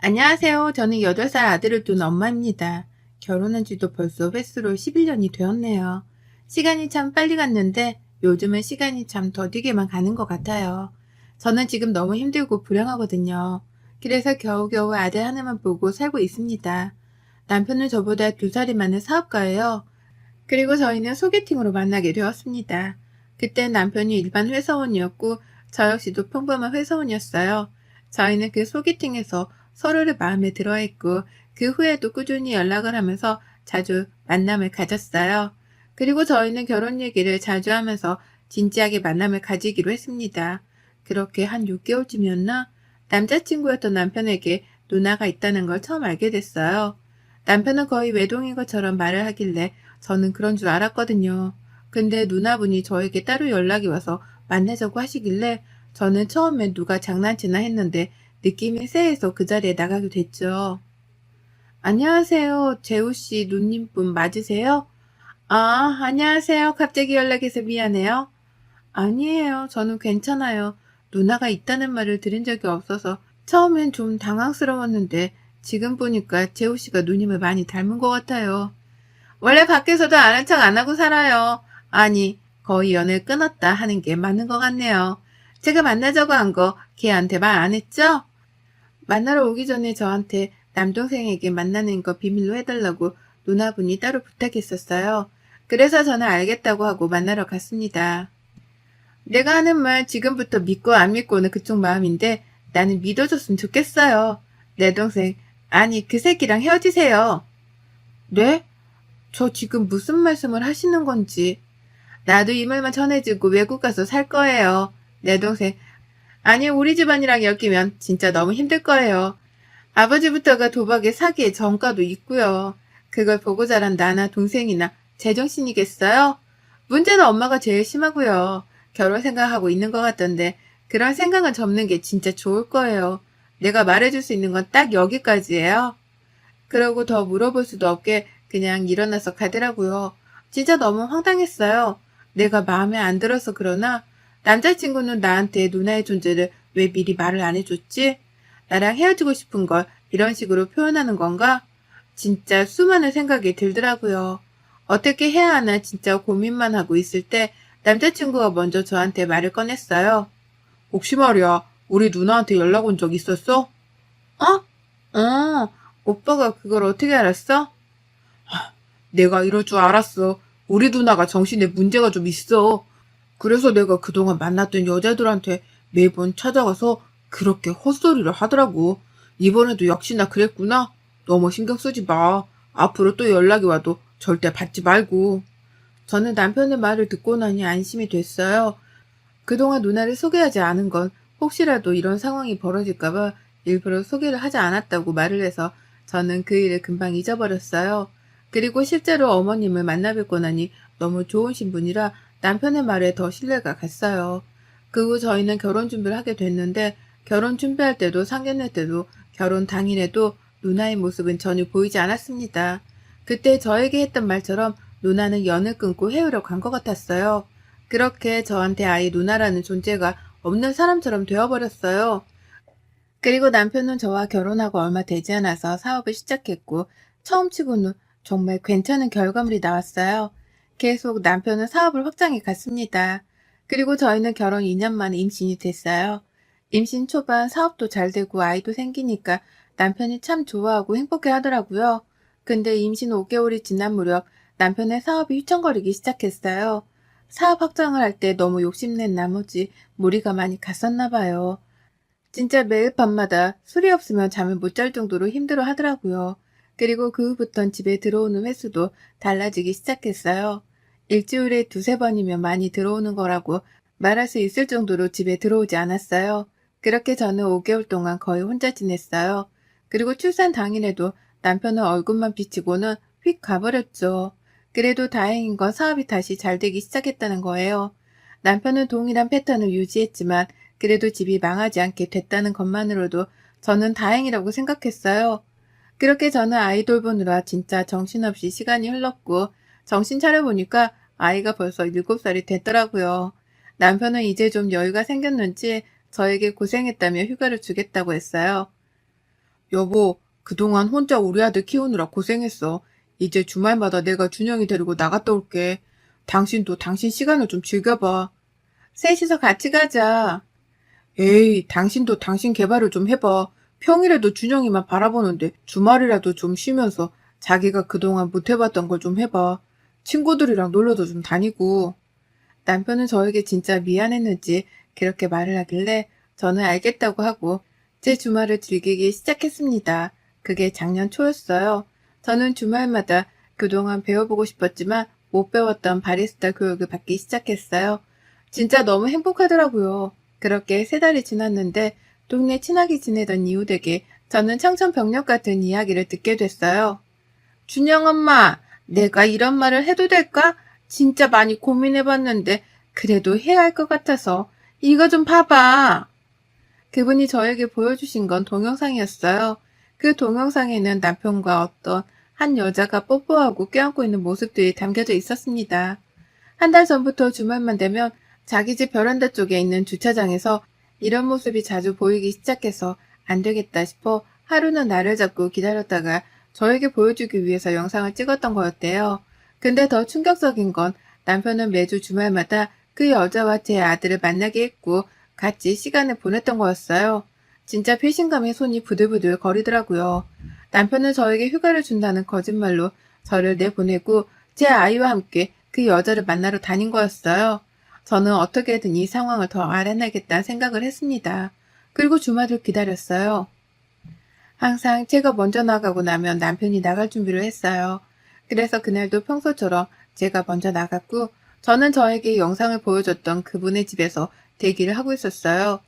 안녕하세요. 저는 8살 아들을 둔 엄마입니다. 결혼한 지도 벌써 횟수로 11년이 되었네요. 시간이 참 빨리 갔는데 요즘은 시간이 참 더디게만 가는 것 같아요. 저는 지금 너무 힘들고 불행하거든요. 그래서 겨우겨우 아들 하나만 보고 살고 있습니다. 남편은 저보다 2살이 많은 사업가예요. 그리고 저희는 소개팅으로 만나게 되었습니다. 그때 남편이 일반 회사원이었고 저 역시도 평범한 회사원이었어요. 저희는 그 소개팅에서 서로를 마음에 들어했고 그 후에도 꾸준히 연락을 하면서 자주 만남을 가졌어요. 그리고 저희는 결혼 얘기를 자주 하면서 진지하게 만남을 가지기로 했습니다. 그렇게 한 6개월쯤이었나? 남자친구였던 남편에게 누나가 있다는 걸 처음 알게 됐어요. 남편은 거의 외동인 것처럼 말을 하길래 저는 그런 줄 알았거든요. 근데 누나분이 저에게 따로 연락이 와서 만나자고 하시길래 저는 처음엔 누가 장난치나 했는데 느낌이 쎄해서 그 자리에 나가게 됐죠. 안녕하세요. 재우씨 누님분 맞으세요? 아, 안녕하세요. 갑자기 연락해서 미안해요. 아니에요. 저는 괜찮아요. 누나가 있다는 말을 들은 적이 없어서 처음엔 좀 당황스러웠는데 지금 보니까 재우씨가 누님을 많이 닮은 것 같아요. 원래 밖에서도 아는 척 안 하고 살아요. 아니, 거의 연을 끊었다 하는 게 맞는 것 같네요. 제가 만나자고 한 거 걔한테 말 안 했죠? 만나러 오기 전에 저한테 남동생에게 만나는 거 비밀로 해달라고 누나분이 따로 부탁했었어요. 그래서 저는 알겠다고 하고 만나러 갔습니다. 내가 하는 말 지금부터 믿고 안 믿고는 그쪽 마음인데 나는 믿어줬으면 좋겠어요. 내 동생, 아니 그 새끼랑 헤어지세요. 네? 저 지금 무슨 말씀을 하시는 건지. 나도 이 말만 전해지고 외국 가서 살 거예요. 내 동생. 아니, 우리 집안이랑 엮이면 진짜 너무 힘들 거예요. 아버지부터가 도박에 사기에 전과도 있고요. 그걸 보고 자란 나나 동생이나 제정신이겠어요? 문제는 엄마가 제일 심하고요. 결혼 생각하고 있는 것 같던데 그런 생각은 접는 게 진짜 좋을 거예요. 내가 말해줄 수 있는 건 딱 여기까지예요. 그러고 더 물어볼 수도 없게 그냥 일어나서 가더라고요. 진짜 너무 황당했어요. 내가 마음에 안 들어서 그러나 남자친구는 나한테 누나의 존재를 왜 미리 말을 안 해줬지? 나랑 헤어지고 싶은 걸 이런 식으로 표현하는 건가? 진짜 수많은 생각이 들더라고요. 어떻게 해야 하나 진짜 고민만 하고 있을 때 남자친구가 먼저 저한테 말을 꺼냈어요. 혹시 말이야, 우리 누나한테 연락 온 적 있었어? 오빠가 그걸 어떻게 알았어? 내가 이럴 줄 알았어. 우리 누나가 정신에 문제가 좀 있어. 그래서 내가 그동안 만났던 여자들한테 매번 찾아가서 그렇게 헛소리를 하더라고. 이번에도 역시나 그랬구나. 너무 신경 쓰지 마. 앞으로 또 연락이 와도 절대 받지 말고. 저는 남편의 말을 듣고 나니 안심이 됐어요. 그동안 누나를 소개하지 않은 건 혹시라도 이런 상황이 벌어질까봐 일부러 소개를 하지 않았다고 말을 해서 저는 그 일을 금방 잊어버렸어요. 그리고 실제로 어머님을 만나 뵙고 나니 너무 좋으신 분이라 남편의 말에 더 신뢰가 갔어요. 그 후 저희는 결혼 준비를 하게 됐는데 결혼 준비할 때도 상견례 때도 결혼 당일에도 누나의 모습은 전혀 보이지 않았습니다. 그때 저에게 했던 말처럼 누나는 연을 끊고 헤어려 간 것 같았어요. 그렇게 저한테 아예 누나라는 존재가 없는 사람처럼 되어버렸어요. 그리고 남편은 저와 결혼하고 얼마 되지 않아서 사업을 시작했고 처음 치고는 정말 괜찮은 결과물이 나왔어요. 계속 남편은 사업을 확장해 갔습니다. 그리고 저희는 결혼 2년 만에 임신이 됐어요. 임신 초반 사업도 잘 되고 아이도 생기니까 남편이 참 좋아하고 행복해 하더라고요. 근데 임신 5개월이 지난 무렵 남편의 사업이 휘청거리기 시작했어요. 사업 확장을 할 때 너무 욕심낸 나머지 무리가 많이 갔었나 봐요. 진짜 매일 밤마다 술이 없으면 잠을 못 잘 정도로 힘들어 하더라고요. 그리고 그 후부턴 집에 들어오는 횟수도 달라지기 시작했어요. 일주일에 2~3번이면 많이 들어오는 거라고 말할 수 있을 정도로 집에 들어오지 않았어요. 그렇게 저는 5개월 동안 거의 혼자 지냈어요. 그리고 출산 당일에도 남편은 얼굴만 비치고는 휙 가버렸죠. 그래도 다행인 건 사업이 다시 잘 되기 시작했다는 거예요. 남편은 동일한 패턴을 유지했지만 그래도 집이 망하지 않게 됐다는 것만으로도 저는 다행이라고 생각했어요. 그렇게 저는 아이 돌보느라 진짜 정신없이 시간이 흘렀고 정신 차려보니까 아이가 벌써 7살이 됐더라고요. 남편은 이제 좀 여유가 생겼는지 저에게 고생했다며 휴가를 주겠다고 했어요. 여보, 그동안 혼자 우리 아들 키우느라 고생했어. 이제 주말마다 내가 준영이 데리고 나갔다 올게. 당신도 당신 시간을 좀 즐겨봐. 셋이서 같이 가자. 에이, 당신도 당신 개발을 좀 해봐. 평일에도 준영이만 바라보는데 주말이라도 좀 쉬면서 자기가 그동안 못 해봤던 걸 좀 해봐. 친구들이랑 놀러도 좀 다니고. 남편은 저에게 진짜 미안했는지 그렇게 말을 하길래 저는 알겠다고 하고 제 주말을 즐기기 시작했습니다. 그게 작년 초였어요. 저는 주말마다 그동안 배워보고 싶었지만 못 배웠던 바리스타 교육을 받기 시작했어요. 진짜 너무 행복하더라고요. 그렇게 3달이 지났는데 동네 친하게 지내던 이웃에게 저는 청천벽력 같은 이야기를 듣게 됐어요. 준영 엄마, 내가 이런 말을 해도 될까? 진짜 많이 고민해봤는데 그래도 해야 할 것 같아서 이거 좀 봐봐. 그분이 저에게 보여주신 건 동영상이었어요. 그 동영상에는 남편과 어떤 한 여자가 뽀뽀하고 껴안고 있는 모습들이 담겨져 있었습니다. 한 달 전부터 주말만 되면 자기 집 베란다 쪽에 있는 주차장에서 이런 모습이 자주 보이기 시작해서 안 되겠다 싶어 하루는 날을 잡고 기다렸다가 저에게 보여주기 위해서 영상을 찍었던 거였대요. 근데 더 충격적인 건 남편은 매주 주말마다 그 여자와 제 아들을 만나게 했고 같이 시간을 보냈던 거였어요. 진짜 배신감에 손이 부들부들 거리더라고요. 남편은 저에게 휴가를 준다는 거짓말로 저를 내보내고 제 아이와 함께 그 여자를 만나러 다닌 거였어요. 저는 어떻게든 이 상황을 더 알아내겠다는 생각을 했습니다. 그리고 주말을 기다렸어요. 항상 제가 먼저 나가고 나면 남편이 나갈 준비를 했어요. 그래서 그날도 평소처럼 제가 먼저 나갔고 저는 저에게 영상을 보여줬던 그분의 집에서 대기를 하고 있었어요.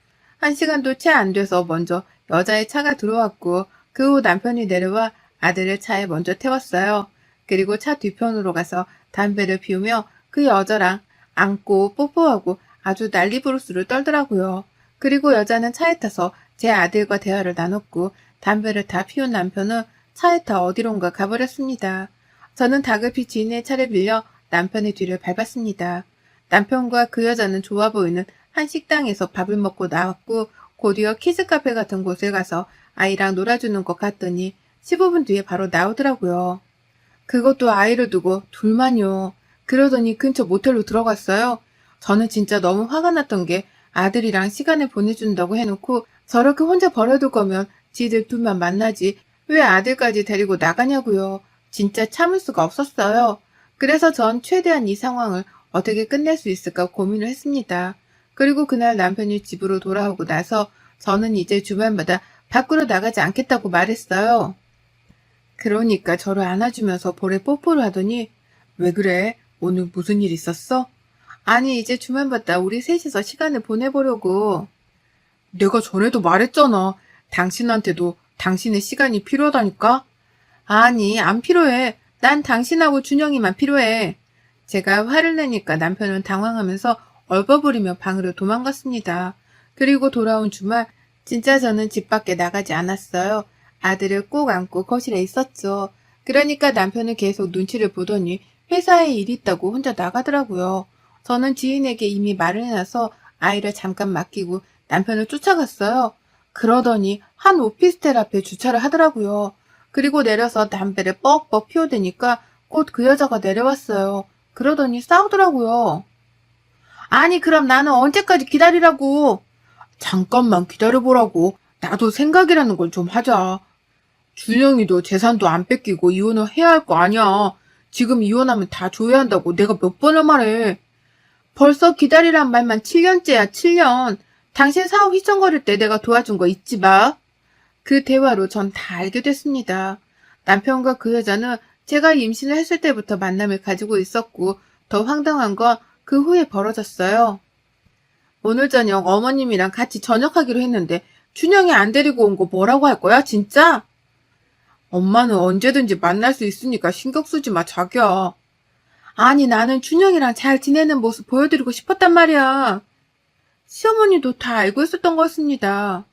1시간도 채 안 돼서 먼저 여자의 차가 들어왔고 그 후 남편이 내려와 아들을 차에 먼저 태웠어요. 그리고 차 뒤편으로 가서 담배를 피우며 그 여자랑 안고 뽀뽀하고 아주 난리부르스를 떨더라고요. 그리고 여자는 차에 타서 제 아들과 대화를 나눴고 담배를 다 피운 남편은 차에 타 어디론가 가버렸습니다. 저는 다급히 지인의 차를 빌려 남편의 뒤를 밟았습니다. 남편과 그 여자는 좋아 보이는 한 식당에서 밥을 먹고 나왔고 곧이어 키즈카페 같은 곳에 가서 아이랑 놀아주는 것 같더니 15분 뒤에 바로 나오더라고요. 그것도 아이를 두고 둘만요. 그러더니 근처 모텔로 들어갔어요. 저는 진짜 너무 화가 났던 게 아들이랑 시간을 보내준다고 해놓고 저렇게 혼자 버려둘 거면 지들 둘만 만나지 왜 아들까지 데리고 나가냐고요. 진짜 참을 수가 없었어요. 그래서 전 최대한 이 상황을 어떻게 끝낼 수 있을까 고민을 했습니다. 그리고 그날 남편이 집으로 돌아오고 나서 저는 이제 주말마다 밖으로 나가지 않겠다고 말했어요. 그러니까 저를 안아주면서 볼에 뽀뽀를 하더니 왜 그래? 오늘 무슨 일 있었어? 아니 이제 주말마다 우리 셋이서 시간을 보내보려고. 내가 전에도 말했잖아. 당신한테도 당신의 시간이 필요하다니까? 아니 안 필요해. 난 당신하고 준영이만 필요해. 제가 화를 내니까 남편은 당황하면서 얼버무리며 방으로 도망갔습니다. 그리고 돌아온 주말 진짜 저는 집 밖에 나가지 않았어요. 아들을 꼭 안고 거실에 있었죠. 그러니까 남편은 계속 눈치를 보더니 회사에 일 있다고 혼자 나가더라고요. 저는 지인에게 이미 말을 해놔서 아이를 잠깐 맡기고 남편을 쫓아갔어요. 그러더니 한 오피스텔 앞에 주차를 하더라고요. 그리고 내려서 담배를 뻑뻑 피워대니까 곧 그 여자가 내려왔어요. 그러더니 싸우더라고요. 아니 그럼 나는 언제까지 기다리라고. 잠깐만 기다려보라고. 나도 생각이라는 걸 좀 하자. 준영이도 재산도 안 뺏기고 이혼을 해야 할 거 아니야. 지금 이혼하면 다 줘야 한다고 내가 몇 번을 말해. 벌써 기다리란 말만 7년째야 7년. 당신 사업 휘청거릴 때 내가 도와준 거 잊지 마. 그 대화로 전 다 알게 됐습니다. 남편과 그 여자는 제가 임신을 했을 때부터 만남을 가지고 있었고 더 황당한 건 그 후에 벌어졌어요. 오늘 저녁 어머님이랑 같이 저녁하기로 했는데 준영이 안 데리고 온 거 뭐라고 할 거야 진짜? 엄마는 언제든지 만날 수 있으니까 신경 쓰지 마 자기야. 아니 나는 준영이랑 잘 지내는 모습 보여드리고 싶었단 말이야. 시어머니도 다 알고 있었던 것입니다.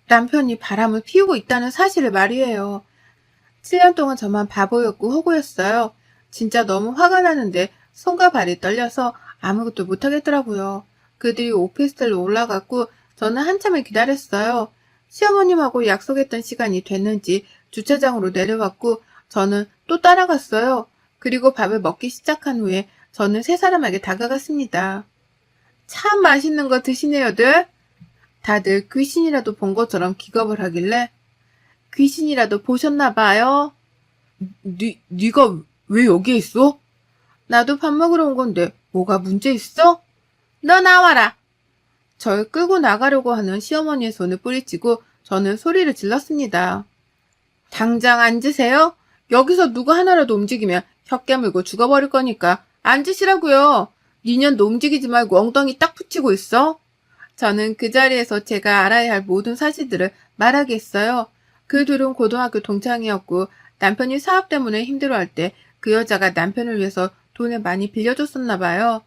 남편이 바람을 피우고 있다는 사실을 말이에요. 7년 동안 저만 바보였고 호구였어요. 진짜 너무 화가 나는데 손과 발이 떨려서 아무것도 못하겠더라고요. 그들이 오피스텔로 올라갔고 저는 한참을 기다렸어요. 시어머님하고 약속했던 시간이 됐는지 주차장으로 내려왔고 저는 또 따라갔어요. 그리고 밥을 먹기 시작한 후에 저는 세 사람에게 다가갔습니다. 참 맛있는 거 드시네요들. 다들 귀신이라도 본 것처럼 기겁을 하길래 귀신이라도 보셨나 봐요. 네가 왜 여기에 있어? 나도 밥 먹으러 온 건데 뭐가 문제 있어? 너 나와라. 절 끌고 나가려고 하는 시어머니의 손을 뿌리치고 저는 소리를 질렀습니다. 당장 앉으세요. 여기서 누구 하나라도 움직이면 혀 깨물고 죽어버릴 거니까 앉으시라고요. 니년도 움직이지 말고 엉덩이 딱 붙이고 있어. 저는 그 자리에서 제가 알아야 할 모든 사실들을 말하게 했어요. 그 둘은 고등학교 동창이었고 남편이 사업 때문에 힘들어할 때 그 여자가 남편을 위해서 돈을 많이 빌려줬었나 봐요.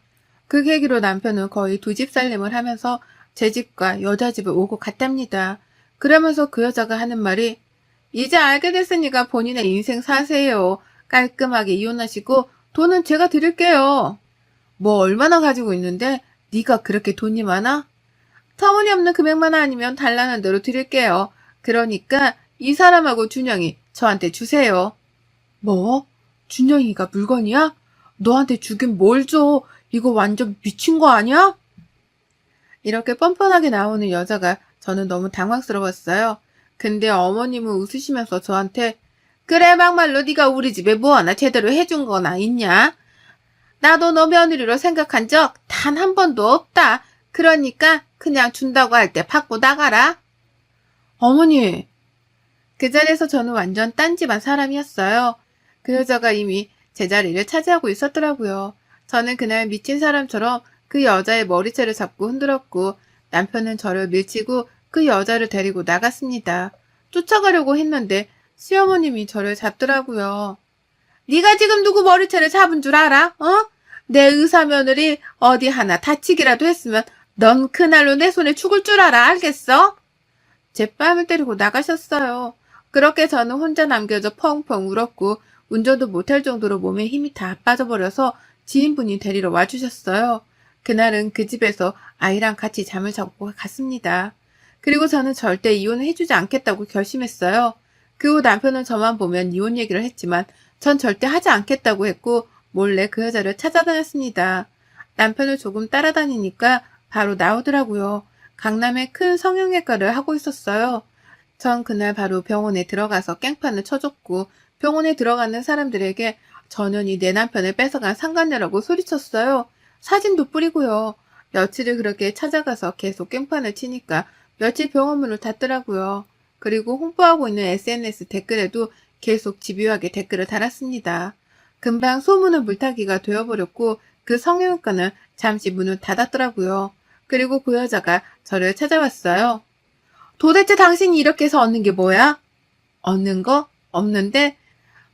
그 계기로 남편은 거의 두 집 살림을 하면서 제 집과 여자 집을 오고 갔답니다. 그러면서 그 여자가 하는 말이 이제 알게 됐으니까 본인의 인생 사세요. 깔끔하게 이혼하시고 돈은 제가 드릴게요. 뭐 얼마나 가지고 있는데 네가 그렇게 돈이 많아? 터무니없는 금액만 아니면 달라는 대로 드릴게요. 그러니까 이 사람하고 준영이 저한테 주세요. 뭐? 준영이가 물건이야? 너한테 주긴 뭘 줘? 이거 완전 미친 거 아니야? 이렇게 뻔뻔하게 나오는 여자가 저는 너무 당황스러웠어요. 근데 어머님은 웃으시면서 저한테 그래 막말로 네가 우리 집에 뭐 하나 제대로 해준 거나 있냐? 나도 너 며느리로 생각한 적 단 한 번도 없다. 그러니까 그냥 준다고 할 때 받고 나가라. 어머니. 그 자리에서 저는 완전 딴집안 사람이었어요. 그 여자가 이미 제 자리를 차지하고 있었더라고요. 저는 그날 미친 사람처럼 그 여자의 머리채를 잡고 흔들었고 남편은 저를 밀치고 그 여자를 데리고 나갔습니다. 쫓아가려고 했는데 시어머님이 저를 잡더라고요. 네가 지금 누구 머리채를 잡은 줄 알아? 어? 내 의사 며느리 어디 하나 다치기라도 했으면 넌 그날로 내 손에 죽을 줄 알아. 알겠어? 제 뺨을 때리고 나가셨어요. 그렇게 저는 혼자 남겨져 펑펑 울었고 운전도 못할 정도로 몸에 힘이 다 빠져버려서 지인분이 데리러 와주셨어요. 그날은 그 집에서 아이랑 같이 잠을 자고 갔습니다. 그리고 저는 절대 이혼을 해주지 않겠다고 결심했어요. 그 후 남편은 저만 보면 이혼 얘기를 했지만 전 절대 하지 않겠다고 했고 몰래 그 여자를 찾아다녔습니다. 남편을 조금 따라다니니까 바로 나오더라고요. 강남에 큰 성형외과를 하고 있었어요. 전 그날 바로 병원에 들어가서 깽판을 쳐줬고 병원에 들어가는 사람들에게 전현이 내 남편을 뺏어간 상간녀라고 소리쳤어요. 사진도 뿌리고요. 며칠을 그렇게 찾아가서 계속 깽판을 치니까 며칠 병원문을 닫더라고요. 그리고 홍보하고 있는 SNS 댓글에도 계속 집요하게 댓글을 달았습니다. 금방 소문은 물타기가 되어버렸고 그 성형외과는 잠시 문을 닫았더라고요. 그리고 그 여자가 저를 찾아왔어요. 도대체 당신이 이렇게 해서 얻는 게 뭐야? 얻는 거? 없는데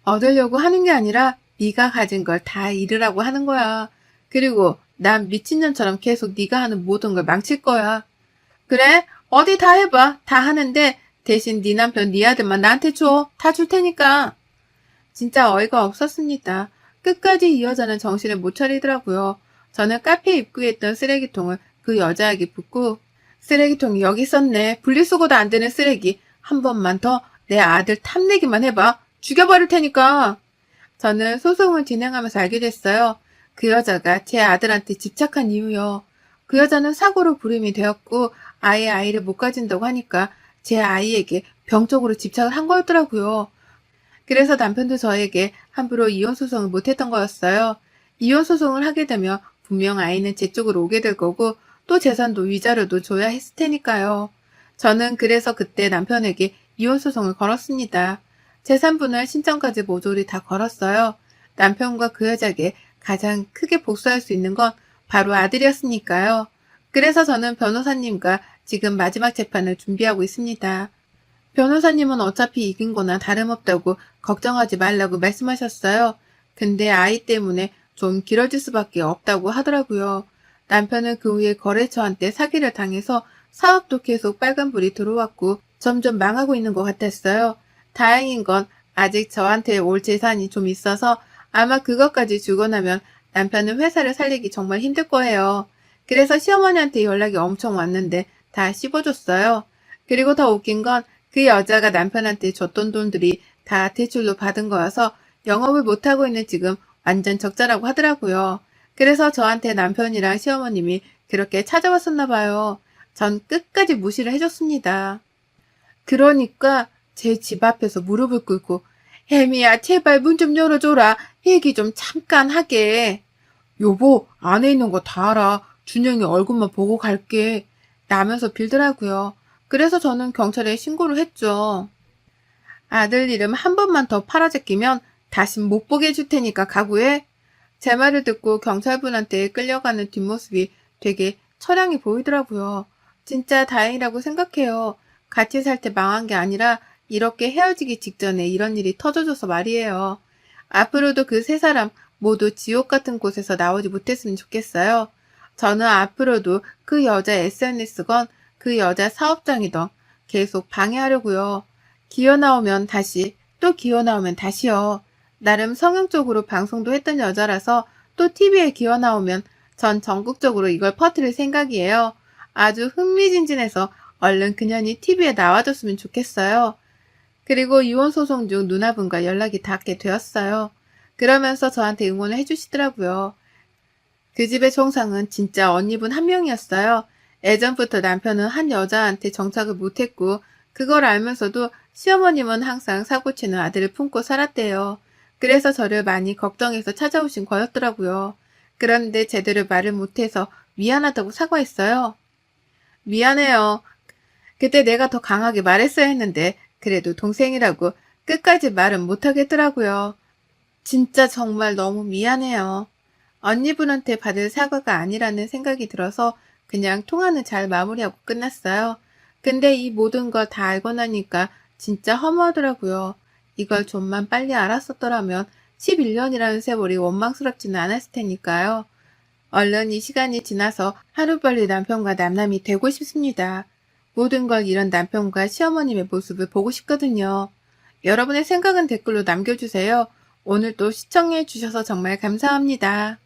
얻으려고 하는 게 아니라 네가 가진 걸 다 잃으라고 하는 거야. 그리고 난 미친년처럼 계속 네가 하는 모든 걸 망칠 거야. 그래? 어디 다 해봐. 다 하는데 대신 네 남편 네 아들만 나한테 줘. 다 줄 테니까. 진짜 어이가 없었습니다. 끝까지 이 여자는 정신을 못 차리더라고요. 저는 카페 입구에 있던 쓰레기통을 그 여자에게 붓고 쓰레기통이 여기 있었네. 분리수거도 안 되는 쓰레기. 한 번만 더 내 아들 탐내기만 해봐. 죽여버릴 테니까. 저는 소송을 진행하면서 알게 됐어요. 그 여자가 제 아들한테 집착한 이유요. 그 여자는 사고로 불임이 되었고 아예 아이를 못 가진다고 하니까 제 아이에게 병적으로 집착을 한 거였더라고요. 그래서 남편도 저에게 함부로 이혼소송을 못했던 거였어요. 이혼소송을 하게 되면 분명 아이는 제 쪽으로 오게 될 거고 또 재산도 위자료도 줘야 했을 테니까요. 저는 그래서 그때 남편에게 이혼소송을 걸었습니다. 재산분할 신청까지 모조리 다 걸었어요. 남편과 그 여자에게 가장 크게 복수할 수 있는 건 바로 아들이었으니까요. 그래서 저는 변호사님과 지금 마지막 재판을 준비하고 있습니다. 변호사님은 어차피 이긴 거나 다름없다고 걱정하지 말라고 말씀하셨어요. 근데 아이 때문에 좀 길어질 수밖에 없다고 하더라고요. 남편은 그 후에 거래처한테 사기를 당해서 사업도 계속 빨간불이 들어왔고 점점 망하고 있는 것 같았어요. 다행인 건 아직 저한테 올 재산이 좀 있어서 아마 그것까지 주고 나면 남편은 회사를 살리기 정말 힘들 거예요. 그래서 시어머니한테 연락이 엄청 왔는데 다 씹어줬어요. 그리고 더 웃긴 건 그 여자가 남편한테 줬던 돈들이 다 대출로 받은 거여서 영업을 못하고 있는 지금 완전 적자라고 하더라고요. 그래서 저한테 남편이랑 시어머님이 그렇게 찾아왔었나 봐요. 전 끝까지 무시를 해줬습니다. 그러니까 제 집 앞에서 무릎을 꿇고 혜미야 제발 문 좀 열어줘라. 얘기 좀 잠깐 하게. 여보 안에 있는 거 다 알아. 준영이 얼굴만 보고 갈게. 라면서 빌더라고요. 그래서 저는 경찰에 신고를 했죠. 아들 이름 한 번만 더 팔아제끼면 다신 못 보게 해줄 테니까 각오해. 제 말을 듣고 경찰분한테 끌려가는 뒷모습이 되게 처량해 보이더라고요. 진짜 다행이라고 생각해요. 같이 살 때 망한 게 아니라 이렇게 헤어지기 직전에 이런 일이 터져줘서 말이에요. 앞으로도 그 세 사람 모두 지옥 같은 곳에서 나오지 못했으면 좋겠어요. 저는 앞으로도 그 여자 SNS건 그 여자 사업장이던 계속 방해하려고요. 기어 나오면 다시, 또 기어 나오면 다시요. 나름 성형적으로 방송도 했던 여자라서 또 TV에 기어 나오면 전 전국적으로 이걸 퍼뜨릴 생각이에요. 아주 흥미진진해서 얼른 그년이 TV에 나와줬으면 좋겠어요. 그리고 이혼소송 중 누나분과 연락이 닿게 되었어요. 그러면서 저한테 응원을 해주시더라고요. 그 집의 총상은 진짜 언니분 한 명이었어요. 예전부터 남편은 한 여자한테 정착을 못했고 그걸 알면서도 시어머님은 항상 사고치는 아들을 품고 살았대요. 그래서 저를 많이 걱정해서 찾아오신 거였더라고요. 그런데 제대로 말을 못해서 미안하다고 사과했어요. 미안해요. 그때 내가 더 강하게 말했어야 했는데 그래도 동생이라고 끝까지 말은 못하겠더라고요. 진짜 정말 너무 미안해요. 언니분한테 받을 사과가 아니라는 생각이 들어서 그냥 통화는 잘 마무리하고 끝났어요. 근데 이 모든 걸 다 알고 나니까 진짜 허무하더라고요. 이걸 좀만 빨리 알았었더라면 11년이라는 세월이 원망스럽지는 않았을 테니까요. 얼른 이 시간이 지나서 하루빨리 남편과 남남이 되고 싶습니다. 모든 걸 잃은 남편과 시어머님의 모습을 보고 싶거든요. 여러분의 생각은 댓글로 남겨주세요. 오늘도 시청해 주셔서 정말 감사합니다.